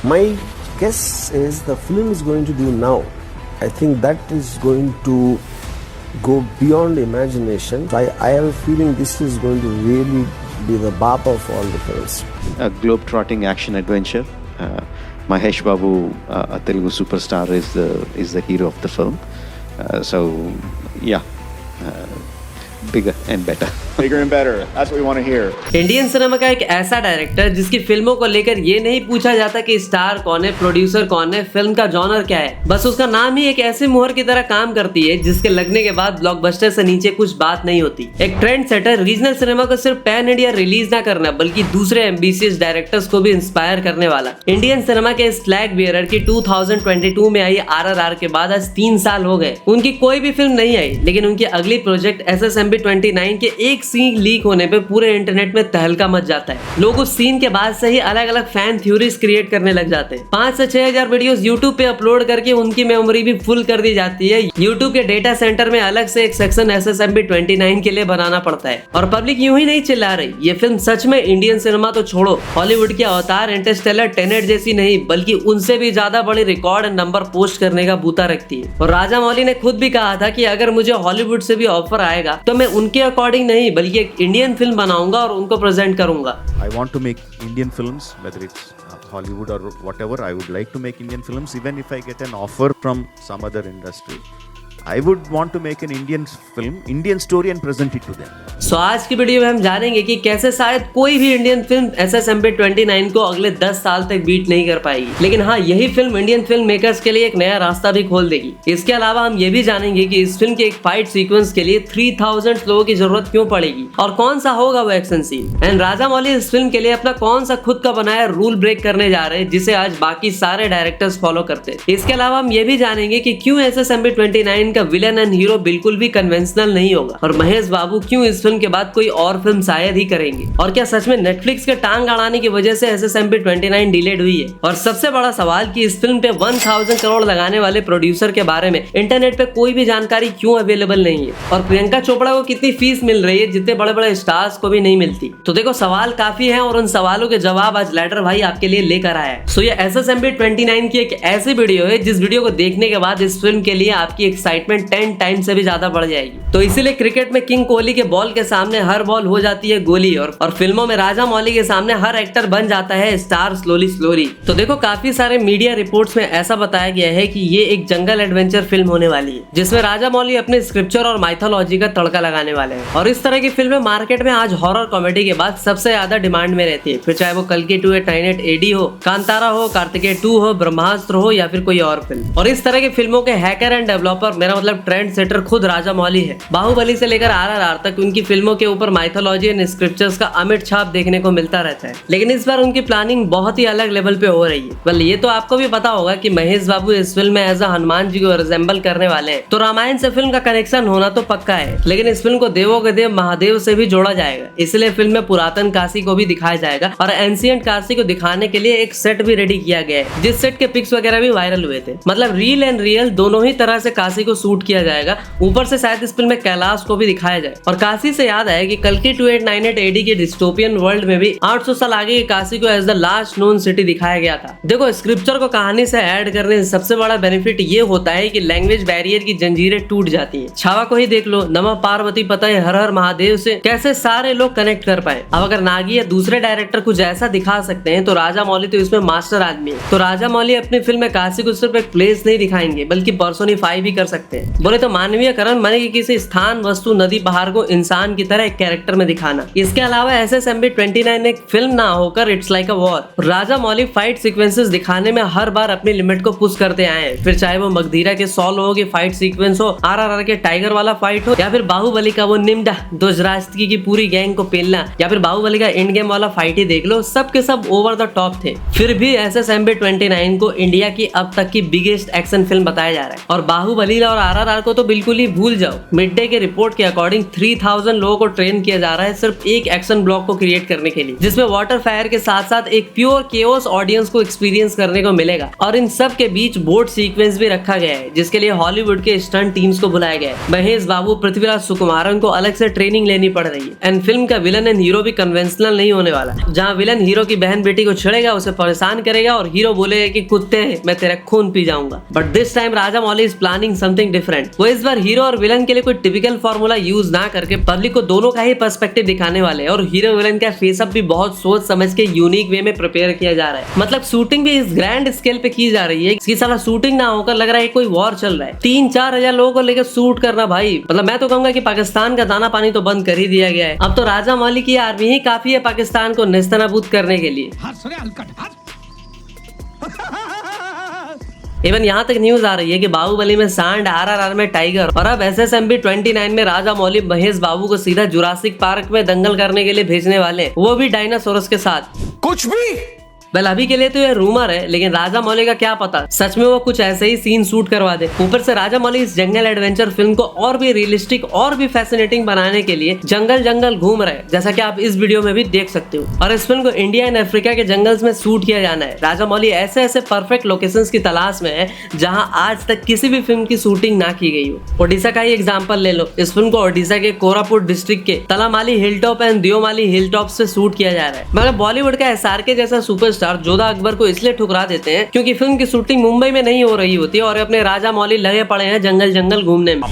My guess is the film is going to do now. I think that is going to go beyond imagination. I have a feeling this is going to really be the baba of all the films. A globe-trotting action adventure. Mahesh Babu, a Telugu superstar, is the hero of the film. So yeah, bigger and better. Bigger and better. That's what we want to hear. Indian cinema का एक ऐसा director जिसकी फिल्मों को लेकर ये नहीं पूछा जाता कि स्टार कौन है, प्रोड्यूसर कौन है, फिल्म का जॉनर क्या है, बस उसका नाम ही एक ऐसी मुहर की तरह काम करती है जिसके लगने के बाद ब्लॉकबस्टर से नीचे कुछ बात नहीं होती। एक ट्रेंड सेटर रीजनल सिनेमा को सिर्फ पैन इंडिया रिलीज ना करना बल्कि दूसरे एम्बिशियस डायरेक्टर्स को भी इंस्पायर करने वाला। इंडियन सिनेमा के इस फ्लैग बियरर की 2022 में आई RRR के बाद आज 3 साल हो गए, उनकी कोई भी फिल्म नहीं आई, लेकिन उनकी अगली प्रोजेक्ट SSMB 29 के एक सीन लीक होने पे पूरे इंटरनेट में तहलका मच जाता है। लोग उस सीन के बाद से ही अलग अलग फैन थ्योरीज क्रिएट करने लग जाते हैं। 5 से 6 हजार वीडियोस यूट्यूब पे अपलोड करके उनकी मेमोरी भी फुल कर दी जाती है। यूट्यूब के डेटा सेंटर में अलग से एक सेक्शन SSMB 29 के लिए बनाना पड़ता है और पब्लिक यूं ही नहीं चिल्ला रही। ये फिल्म सच में इंडियन सिनेमा तो छोड़ो, हॉलीवुड के अवतार, इंटरस्टेलर, टेनेट जैसी नहीं बल्कि उनसे भी ज्यादा बड़ी रिकॉर्ड नंबर पोस्ट करने का बूता रखती है। और राजा मौली ने खुद भी कहा था कि अगर मुझे हॉलीवुड से भी ऑफर आएगा तो मैं उनके अकॉर्डिंग नहीं बल्कि एक इंडियन फिल्म बनाऊंगा और उनको प्रेजेंट करूंगा। I want to make Indian films, whether it's Hollywood or whatever. I would like to make Indian films, even if I get an offer from some other industry. I would want to make an Indian film, Indian story and present it to them. So आज की video में हम जानेंगे कि कैसे शायद कोई भी इंडियन फिल्म SSMB 29 को अगले 10 साल तक बीट नहीं कर पाएगी, लेकिन हाँ यही फिल्म इंडियन फिल्म मेकर्स के लिए एक नया रास्ता भी खोल देगी। इसके अलावा हम ये भी जानेंगे कि इस फिल्म के एक फाइट सीक्वेंस के लिए 3000 लोगों की जरूरत क्यों पड़ेगी और कौन सा होगा वो एक्शन सीन। एंड राजा मौली इस फिल्म के लिए अपना कौन सा खुद का बनाया रूल ब्रेक करने जा रहे हैं जिसे आज बाकी सारे डायरेक्टर्स फॉलो करते हैं। इसके अलावा हम ये भी जानेंगे कि क्यों SSMB 29 का विलन एंड हीरो बिल्कुल भी कन्वेंशनल नहीं होगा और महेश बाबू क्यों इस फिल्म के बाद कोई और फिल्म शायद ही करेंगे, और क्या सच में नेटफ्लिक्स के टांग अड़ाने की वजह से SSMB 29 डिलेड हुई है। और सबसे बड़ा सवाल कि इस फिल्म पे 1000 करोड़ लगाने वाले प्रोड्यूसर के बारे में इंटरनेट पे कोई भी जानकारी क्यों अवेलेबल नहीं है, और प्रियंका चोपड़ा को कितनी फीस मिल रही है जितने बड़े बड़े स्टार्स को भी नहीं मिलती। तो देखो सवाल काफी है और उन सवालों के जवाब आज लैडर भाई आपके लिए लेकर आया है। सो ये SSMB 29 की एक ऐसी वीडियो है जिस वीडियो को देखने के बाद इस फिल्म के लिए आपकी एक्साइटमेंट 10 टाइम से भी ज्यादा बढ़ जाएगी। तो इसीलिए क्रिकेट में किंग कोहली के बॉल के सामने हर बॉल हो जाती है गोली, और फिल्मों में राजा मौली के सामने हर एक्टर बन जाता है स्टार स्लोली। तो देखो काफी सारे मीडिया रिपोर्ट्स में ऐसा बताया गया है कि ये एक जंगल एडवेंचर फिल्म होने वाली है जिसमें राजा मौली अपने स्क्रिप्चर और माइथोलॉजी का तड़का लगाने वाले हैं। और इस तरह की फिल्में मार्केट में आज हॉरर कॉमेडी के बाद सबसे ज्यादा डिमांड में रहती है, फिर चाहे वो कल्कि 2898 AD हो, कांतारा हो, कार्तिकेय 2 हो, ब्रह्मास्त्र हो या फिर कोई और फिल्म। और इस तरह की फिल्मों के हैकर एंड डेवलपर, मेरा मतलब ट्रेंड सेटर, खुद राजा मौली है। बाहुबली से लेकर RRR तक उनकी फिल्मों के ऊपर माइथोलॉजी एंड स्क्रिप्चर्स का अमिट छाप देखने को मिलता रहता है, लेकिन इस बार उनकी प्लानिंग बहुत ही अलग लेवल पे हो रही है। वेल ये तो आपको भी पता होगा कि महेश बाबू इस फिल्म में एज हनुमान जी को रिजेंबल करने वाले हैं, तो रामायण से फिल्म का कनेक्शन होना तो पक्का है, लेकिन इस फिल्म को देवों के देव महादेव से भी जोड़ा जाएगा। इसलिए फिल्म में पुरातन काशी को भी दिखाया जाएगा और एंशिएंट काशी को दिखाने के लिए एक सेट भी रेडी किया गया है, जिस सेट के पिक्स वगैरह भी वायरल हुए थे। मतलब रील एंड रियल दोनों ही तरह से काशी को शूट किया जाएगा। ऊपर से शायद इस फिल्म में कैलाश को भी दिखाया जाए। और काशी से याद आया कि कल्कि 2898 AD के डिस्टोपियन वर्ल्ड में भी 800 साल आगे की काशी को as the last known city दिखाया गया था। देखो स्क्रिप्चर को कहानी से ऐड करने से सबसे बड़ा बेनिफिट ये होता है कि लैंग्वेज बैरियर की जंजीरें टूट जाती है। छावा को ही देख लो, नमः पार्वती पता है हर हर महादेव से कैसे सारे लोग कनेक्ट कर पाए। अब अगर नागी या दूसरे डायरेक्टर कुछ ऐसा दिखा सकते हैं तो राजा मौली तो इसमें मास्टर आदमी है। तो राजा मौली अपनी फिल्म में काशी को सिर्फ एक प्लेस नहीं दिखाएंगे बल्कि पर्सोनिफाई भी कर सकते हैं। बोले तो मानवीयकरण माने कि किसी स्थान, वस्तु, नदी, पहाड़ को इंसान की तरह एक कैरेक्टर में दिखाना। इसके अलावा SSMB 29 एक फिल्म ना होकर it's like a war. Rajamouli fight sequences दिखाने में हर बार अपनी लिमिट को पुश करते आए हैं, फिर चाहे वो मगधीरा के 100 लोगों की फाइट सीक्वेंस हो, RRR के टाइगर वाला फाइट हो, या फिर बाहुबली का वो निम्डा दोजरास्ती की पूरी गैंग को पेलना, या फिर बाहुबली का एंड गेम वाला फाइट ही देख लो, सब के सब ओवर द टॉप थे। फिर भी SSMB 29 को इंडिया की अब तक की बिगेस्ट एक्शन फिल्म बताया जा रहा है। और बाहुबली और RRR को तो बिल्कुल ही भूल जाओ, मिड डे के रिपोर्ट के अकॉर्डिंग 3000 लोगों को ट्रेन किया जा रहा है सिर्फ एक एक्शन ब्लॉक को क्रिएट करने के लिए, जिसमें वाटर फायर के साथ साथ एक प्योर केओस ऑडियंस को एक्सपीरियंस करने को मिलेगा। और इन सब के बीच बोट सीक्वेंस भी रखा गया है, जिसके लिए हॉलीवुड के स्टंट टीम्स को बुलाया गया है। महेश बाबू, पृथ्वीराज सुकुमारन को अलग से ट्रेनिंग लेनी पड़ रही है। एंड फिल्म का विलन एंड हीरो भी कन्वेंशनल नहीं होने वाला, जहाँ विलन हीरो की बहन बेटी को छेड़ेगा, उसे परेशान करेगा और हीरो बोलेगा कि कुत्ते मैं तेरा खून पी जाऊंगा। But this time Rajamouli is planning something different. वो इस बार हीरो और विलन के लिए कोई टिपिकल फॉर्मूला यूज ना करके पब्लिक को दोनों का ही पर्सपेक्टिव दिखाने वाले हैं। और हीरो विलन का फेसअप भी बहुत सोच समझ के यूनिक वे में प्रिपेयर किया जा रहा है। मतलब शूटिंग भी इस ग्रैंड स्केल पे की जा रही है कि साला शूटिंग ना होकर लग रहा है कोई वॉर चल रहा है। 3-4 हजार लोगों को लेकर शूट करना भाई, मतलब मैं तो कहूंगा कि पाकिस्तान का दाना पानी तो बंद कर ही दिया गया है। अब तो राजामौली की आर्मी ही काफी है पाकिस्तान को नेस्तनाबूद करने के लिए। इवन यहाँ तक न्यूज आ रही है कि बाहुबली में सांड, RRR में टाइगर और अब SSMB 29 में राजामौली महेश बाबू को सीधा जुरासिक पार्क में दंगल करने के लिए भेजने वाले, वो भी डायनासोरस के साथ। कुछ भी वेल अभी के लिए तो ये रूमर है, लेकिन राजामौली का क्या पता सच में वो कुछ ऐसे ही सीन शूट करवा दे। ऊपर से राजामौली इस जंगल एडवेंचर फिल्म को और भी रियलिस्टिक और भी फैसिनेटिंग बनाने के लिए जंगल जंगल घूम रहे हैं, जैसा कि आप इस वीडियो में भी देख सकते हो। और इस फिल्म को इंडिया एंड अफ्रीका के जंगल्स में शूट किया जाना है। राजामौली ऐसे ऐसे परफेक्ट लोकेशंस की तलाश में है जहाँ आज तक किसी भी फिल्म की शूटिंग ना की गई हो। ओडिशा का ही एग्जाम्पल ले लो। इस फिल्म को ओडिशा के कोरापुट डिस्ट्रिक्ट के Talamali hill top and Deomali hill top से शूट किया जा रहा है। मगर बॉलीवुड का SRK जैसा सुपरस्टार जोधा अकबर को इसलिए ठुकरा देते हैं क्योंकि फिल्म की शूटिंग मुंबई में नहीं हो रही होती है और अपने राजामौली लगे पड़े हैं जंगल जंगल घूमने में।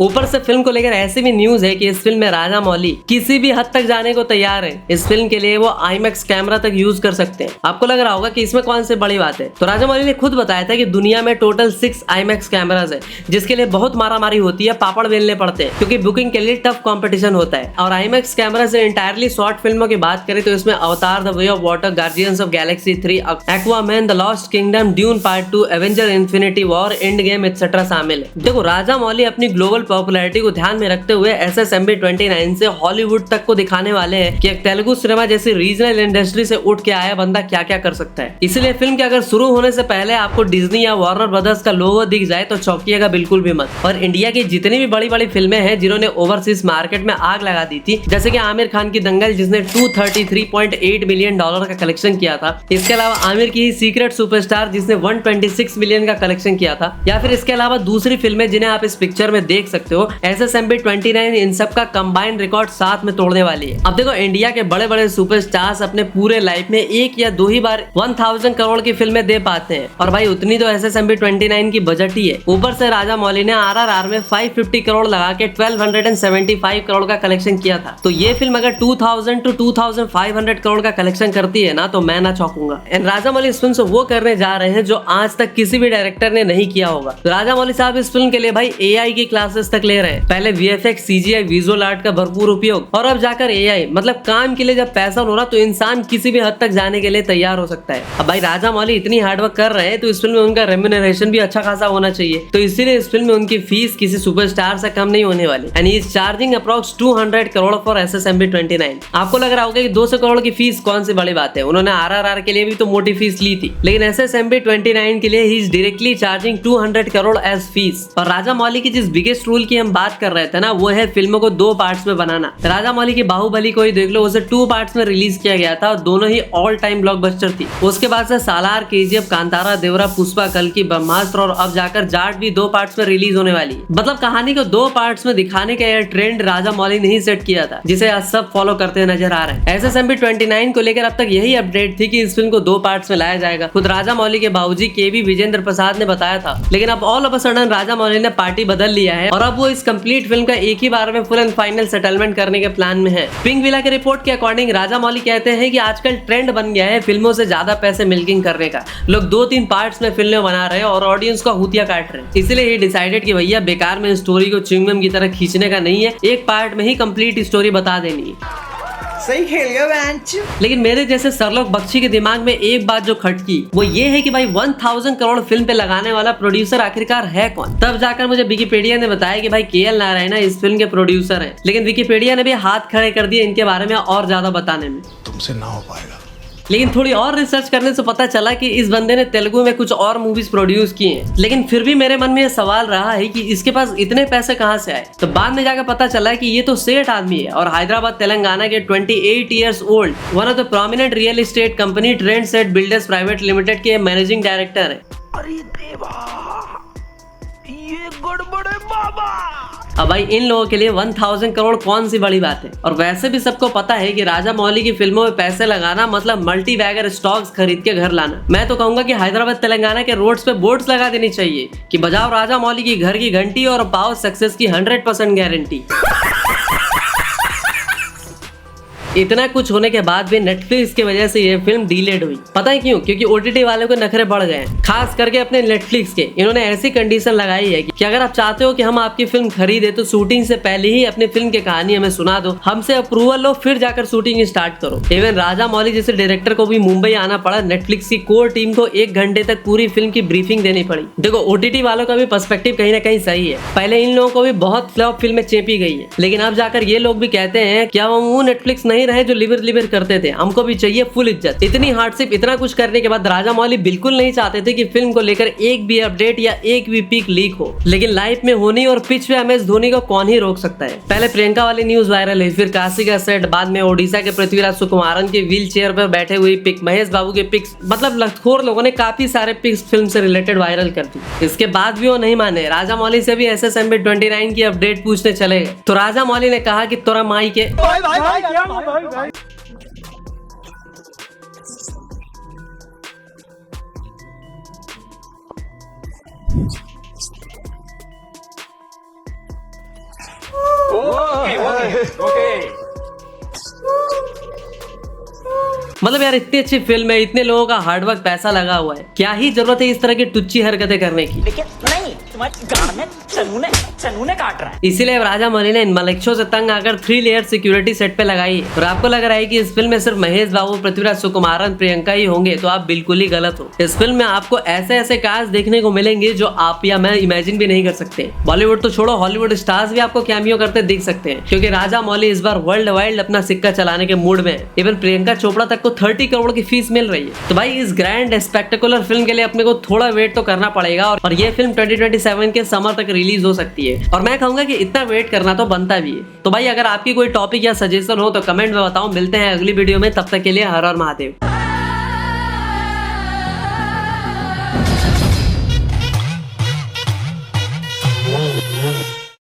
ऊपर से फिल्म को लेकर ऐसी भी न्यूज है कि इस फिल्म में राजामौली किसी भी हद तक जाने को तैयार है। इस फिल्म के लिए वो IMAX कैमरा तक यूज कर सकते हैं। आपको लग रहा होगा कि इसमें कौन सी बड़ी बात है, तो राजामौली ने खुद बताया था कि दुनिया में टोटल 6 IMAX कैमरास है, जिसके लिए बहुत मारामारी होती है, पापड़ बेलने पड़ते हैं क्योंकि बुकिंग के लिए टफ कॉम्पिटिशन होता है। और IMAX कैमरा से इंटायरली शॉर्ट फिल्मों की बात करें तो इसमें अवतार, the way of water, guardians of Galaxy 3, Aquaman, the lost kingdom, dune part 2, Avenger infinity war, end game etcetera शामिल है। देखो राजामौली अपनी ग्लोबल पॉपुलैरिटी को ध्यान में रखते हुए SSMB 29 से हॉलीवुड तक को दिखाने वाले हैं कि एक तेलुगु सिनेमा जैसी रीजनल इंडस्ट्री से उठ के आया बंदा क्या क्या कर सकता है। इसलिए फिल्म के अगर शुरू होने से पहले आपको डिज्नी या वार्नर ब्रदर्स का लोगो दिख जाए तो चौंकिएगा बिल्कुल भी मत। और इंडिया की जितनी भी बड़ी बड़ी फिल्में हैं जिन्होंने ओवरसीज मार्केट में आग लगा दी थी, जैसे कि आमिर खान की दंगल जिसने $233.8 मिलियन का कलेक्शन किया था, इसके अलावा आमिर की सीक्रेट सुपरस्टार जिसने 126 मिलियन का कलेक्शन किया था, या फिर इसके अलावा दूसरी फिल्में जिन्हें आप इस पिक्चर में देख सकते हो, SSMB 29 इन सब का कंबाइंड रिकॉर्ड साथ में तोड़ने वाली है। अब देखो इंडिया के बड़े बड़े सुपरस्टार्स अपने पूरे लाइफ में 1 या 2 ही बार 1000 करोड़ की फिल्में दे पाते हैं, और भाई उतनी तो SSMB 29 की बजट ही है। ऊपर से राजामौली ने RRR में 550 करोड़ लगा के 1275 करोड़ का कलेक्शन किया था। तो ये फिल्म अगर 2000 to 2500 करोड़ का कलेक्शन करती है ना, तो मैं ना चौंकूंगा। एंड राजामौली इस फिल्म से वो करने जा रहे हैं जो आज तक किसी भी डायरेक्टर ने नहीं किया होगा। तो राजामौली साहब इस फिल्म के लिए भाई AI की क्लासेस तक ले रहे हैं। पहले VFX, CGI, विजुअल आर्ट का भरपूर उपयोग, और अब जाकर AI। मतलब काम के लिए जब पैसा हो रहा तो इंसान किसी भी हद तक जाने के लिए तैयार हो सकता है। अब भाई राजामौली इतनी हार्डवर्क कर रहे हैं तो इस फिल्म में उनका रेम्यूनरेशन भी अच्छा खासा होना चाहिए। तो इसीलिए इस फिल्म में उनकी फीस किसी सुपरस्टार से कम नहीं होने वाली। And he is charging approx 200 crore for SSMB 29। आपको लग रहा होगा कि 200 करोड़ की फीस कौन सी बड़ी बात है, उन्होंने RRR के लिए भी तो मोटी फीस ली थी, लेकिन SSMB 29 के लिए ही is directly charging 200 crore as fees. और राजामौली की जिस बिगेस्ट रूल की हम बात कर रहे थे ना, वो है फिल्मों को 2 पार्ट्स में बनाना। राजामौली की बाहुबली को ही देख लो, उसे 2 पार्ट्स में रिलीज किया गया था और दोनों ही ऑल टाइम ब्लॉकबस्टर थी। उसके बाद से सालार, KGF, कांतारा, देवरा, पुष्पा, कल्कि, ब्रह्मास्त्र और अब जाकर जाट भी 2 पार्ट्स में रिलीज होने वाली। मतलब कहानी को 2 पार्ट्स में दिखाने का यह ट्रेंड राजामौली ने ही सेट किया था, जिसे आज सब फॉलो करते नजर आ रहे हैं। SSMB 29 को लेकर अब तक यही अपडेट थी कि इस फिल्म को 2 पार्ट्स में लाया जाएगा। खुद राजामौली के बाबूजी KB विजेंद्र प्रसाद ने बताया था, लेकिन अब all of a sudden Rajamouli ने पार्टी बदल लिया है और अब वो इस कंप्लीट फिल्म का एक ही बार में फुल एंड फाइनल सेटलमेंट करने के प्लान में है। पिंक विला के रिपोर्ट के अकॉर्डिंग राजामौली कहते हैं कि आजकल ट्रेंड बन गया है फिल्मों से ज्यादा पैसे मिल्किंग करने का। लोग 2-3 पार्ट्स में फिल्में बना रहे हैं और ऑडियंस को हुतिया काट रहे हैं। इसलिए ही डिसाइडेड कि भैया बेकार में स्टोरी को च्युइंगम की तरह खींचने का नहीं है, एक पार्ट में ही कंप्लीट स्टोरी बता देनी है। सही खेल गया बेंच। लेकिन मेरे जैसे सरलोक बख्शी के दिमाग में एक बात जो खटकी वो ये है कि भाई 1000 करोड़ फिल्म पे लगाने वाला प्रोड्यूसर आखिरकार है कौन। तब जाकर मुझे विकिपीडिया ने बताया कि भाई KL नारायण इस फिल्म के प्रोड्यूसर हैं। लेकिन विकिपीडिया ने भी हाथ खड़े कर दिए इनके बारे में और ज्यादा बताने में। तुमसे ना हो पाएगा। लेकिन थोड़ी और रिसर्च करने से पता चला कि इस बंदे ने तेलुगु में कुछ और मूवीज प्रोड्यूस किए हैं। लेकिन फिर भी मेरे मन में ये सवाल रहा है कि इसके पास इतने पैसे कहाँ से आए। तो बाद में जाकर पता चला कि ये तो सेठ आदमी है और हैदराबाद तेलंगाना के 28 years old one of the prominent real estate company trend set builders private limited के मैनेजिंग डायरेक्टर है। अरे देवा, ये गड़बड़ है बाबा। अब भाई इन लोगों के लिए 1000 करोड़ कौन सी बड़ी बात है। और वैसे भी सबको पता है कि राजा मौली की फिल्मों में पैसे लगाना मतलब मल्टी बैगर स्टॉक्स खरीद के घर लाना। मैं तो कहूंगा कि हैदराबाद तेलंगाना के रोड्स पे बोर्ड्स लगा देनी चाहिए कि बजाओ राजा मौली की घर की घंटी और पाओ सक्सेस की 100% गारंटी। इतना कुछ होने के बाद भी नेटफ्लिक्स की वजह से ये फिल्म डिलेड हुई। पता है क्यों? क्योंकि ओटीटी वालों के नखरे बढ़ गए हैं, खास करके अपने नेटफ्लिक्स के। इन्होंने ऐसी कंडीशन लगाई है कि अगर आप चाहते हो कि हम आपकी फिल्म खरीदे तो शूटिंग से पहले ही अपनी फिल्म की कहानी हमें सुना दो, हमसे अप्रूवल लो, फिर जाकर शूटिंग स्टार्ट करो। इवन राजा मौली जैसे डायरेक्टर को भी मुंबई आना पड़ा। नेटफ्लिक्स की कोर टीम को 1 घंटे तक पूरी फिल्म की ब्रीफिंग देनी पड़ी। देखो ओटीटी वालों का भी पर्सपेक्टिव कहीं ना कहीं सही है। पहले इन लोगों को भी बहुत फ्लॉप फिल्में चेपी गई है, लेकिन अब जाकर ये लोग भी कहते हैं कि हम वो नेटफ्लिक्स नहीं रहे जो लिवर करते थे, हमको भी चाहिए फुल इज्जत। इतनी हार्डशिप, इतना कुछ करने के बाद राजा मौली बिल्कुल नहीं चाहते थे कि फिल्म को लेकर एक भी अपडेट या एक भी पिक लीक हो, लेकिन लाइफ में होनी और पिच पे MS धोनी को कौन ही रोक सकता है। पहले प्रियंका वाली न्यूज वायरल है, फिर काशी का सेट, बाद में ओडिशा के पृथ्वीराज सुकुमारन के व्हील चेयर पर बैठे हुए पिक, महेश बाबू के पिक्स, मतलब लखोर लोगों ने काफी सारे पिक्स फिल्म से रिलेटेड वायरल कर दी। इसके बाद भी वो नहीं माने, राजा मौली से भी SSMB 29 की अपडेट पूछने चले गए। तो राजा मौली ने कहा कि तोरा माई के मतलब यार इतनी अच्छी फिल्म है, इतने लोगों का हार्डवर्क, पैसा लगा हुआ है, क्या ही जरूरत है इस तरह की टुच्ची हरकतें करने की। लेकिन नहीं, तुम्हारी गाड़ में चनूने काट रहा है। इसीलिए राजा मौली ने इन मलेच्छों से तंग आकर 3 लेयर सिक्योरिटी सेट पे लगाई है। और आपको लग रहा है कि इस फिल्म में सिर्फ महेश बाबू, पृथ्वीराज सुकुमारन, प्रियंका ही होंगे, तो आप बिल्कुल ही गलत हो। इस फिल्म में आपको ऐसे ऐसे कास्ट देखने को मिलेंगे जो आप या मैं इमेजिन भी नहीं कर सकते। बॉलीवुड तो छोड़ो, हॉलीवुड स्टार्स भी आपको कैमियो करते दिख सकते हैं, क्योंकि राजा मौली इस बार वर्ल्ड वाइड अपना सिक्का चलाने के मूड में है। इवन प्रियंका चोपड़ा तक को 30 करोड़ की फीस मिल रही है। तो भाई इस ग्रैंड स्पेक्टेकुलर फिल्म के लिए अपने को थोड़ा वेट तो करना पड़ेगा, और ये फिल्म 2027 के समर तक रिलीज हो सकती है। और मैं कहूंगा कि इतना वेट करना तो बनता भी है। तो भाई अगर आपकी कोई टॉपिक या सजेशन हो तो कमेंट में बताओ। मिलते हैं अगली वीडियो में, तब तक के लिए हर हर महादेव।